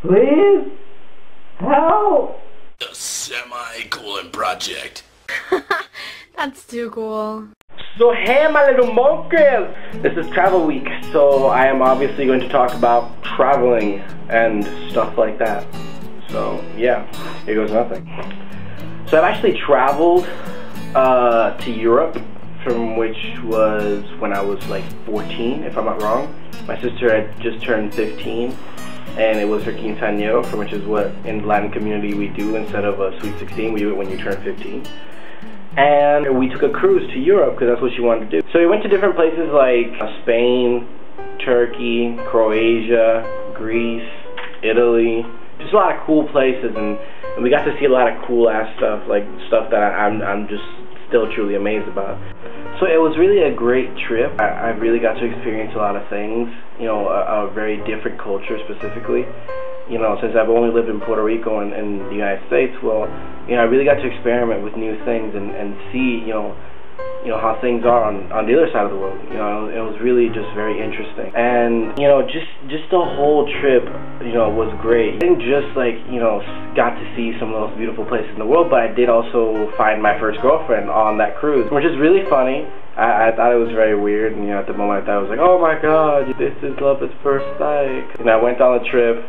Please? Help! The Semicolon Project. That's too cool. So hey my little monkeys! This is travel week, so I am obviously going to talk about traveling and stuff like that. So yeah, here goes nothing. So I've actually traveled to Europe, from which was when I was like 14, if I'm not wrong. My sister had just turned 15, and it was her quinceañero, from which is what in the Latin community we do instead of a sweet 16, we do it when you turn 15. And we took a cruise to Europe because that's what she wanted to do. So we went to different places like Spain, Turkey, Croatia, Greece, Italy. Just a lot of cool places, and we got to see a lot of cool ass stuff, like stuff that I'm just still truly amazed about. So it was really a great trip. I really got to experience a lot of things, you know, a very different culture specifically. You know, since I've only lived in Puerto Rico and the United States, well, you know, I really got to experiment with new things and see, you know how things are on the other side of the world. You know, it was really just very interesting. And, you know, just the whole trip, you know, was great. I didn't just, like, you know, got to see some of the most beautiful places in the world, but I did also find my first girlfriend on that cruise, which is really funny. I thought it was very weird, and, you know, at the moment I thought I was like, oh my god, this is love at first sight. And I went on a trip,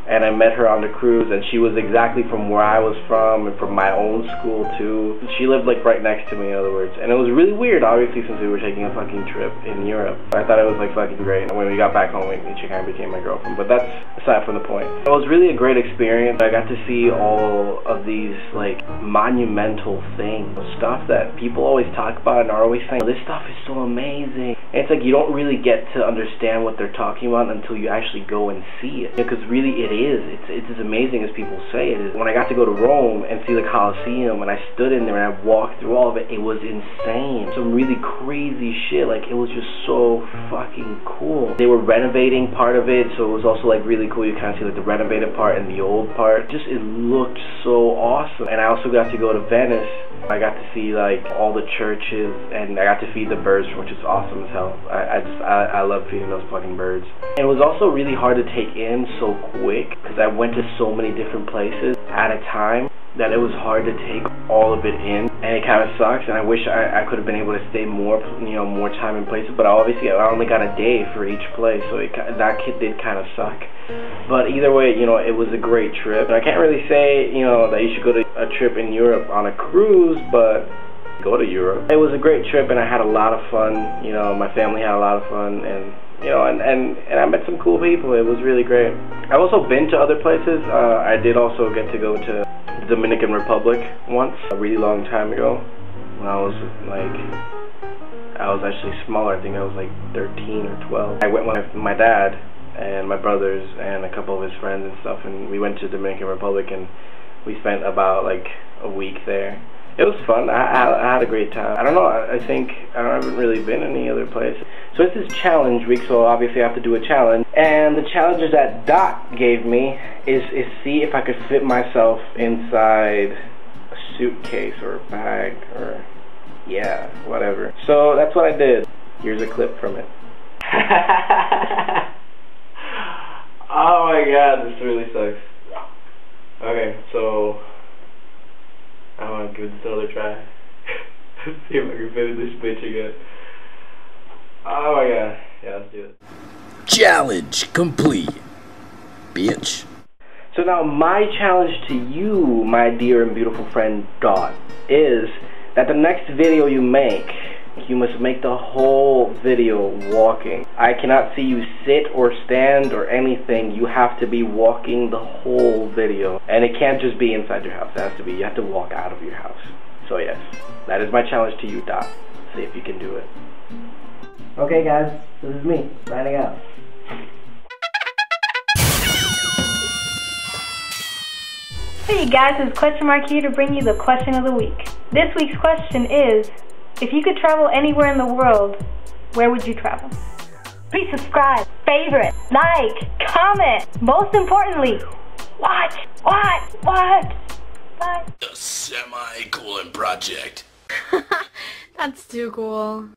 and I met her on the cruise, and she was exactly from where I was from, and from my own school too. She lived like right next to me, in other words. And it was really weird, obviously, since we were taking a fucking trip in Europe. I thought it was like fucking great. And when we got back home, she kind of became my girlfriend. But that's aside from the point. It was really a great experience. I got to see all of these like monumental things, stuff that people always talk about and are always saying, this stuff is so amazing. And it's like you don't really get to understand what they're talking about until you actually go and see it. Because really it is. It's as amazing as people say it is. When I got to go to Rome and see the Colosseum, and I stood in there and I walked through all of it, it was insane. Some really crazy shit. Like, it was just so fucking cool. They were renovating part of it, so it was also like really cool. You kind of see like the renovated part and the old part. Just, it looked so awesome. And I also got to go to Venice. I got to see like all the churches, and I got to feed the birds, which is awesome as hell. I love feeding those fucking birds. And it was also really hard to take in so quick, because I went to so many different places at a time that it was hard to take all of it in, and it kind of sucks. And I wish I could have been able to stay more, you know, more time in places. But obviously I only got a day for each place, so that did kind of suck. But either way, you know, it was a great trip. I can't really say, you know, that you should go to a trip in Europe on a cruise, but go to Europe. It was a great trip, and I had a lot of fun. You know, my family had a lot of fun, and you know, and I met some cool people. It was really great. I've also been to other places. I did also get to go to the Dominican Republic once, a really long time ago, when I was actually smaller. I think I was like 13 or 12. I went with my dad and my brothers and a couple of his friends and stuff, and we went to the Dominican Republic, and we spent about like a week there. It was fun. I had a great time. I don't know, I haven't really been any other place. So this is challenge week, so obviously I have to do a challenge. And the challenges that Dot gave me is see if I could fit myself inside a suitcase or a bag or, yeah, whatever. So that's what I did. Here's a clip from it. Oh my god, this really sucks. Okay, so I want to give this another try. Let's see if I can fit in this bitch again. Oh my god. Yeah, let's do it. Challenge complete, bitch. So now my challenge to you, my dear and beautiful friend Dot, is that the next video you make, you must make the whole video walking. I cannot see you sit or stand or anything. You have to be walking the whole video. And it can't just be inside your house. It has to be, you have to walk out of your house. So yes, that is my challenge to you, Dot. See if you can do it. Okay guys, this is me, signing out. Hey guys, it's Question Mark here to bring you the question of the week. This week's question is, if you could travel anywhere in the world, where would you travel? Please subscribe, favorite, like, comment. Most importantly, watch. The Semicolon Project. That's too cool.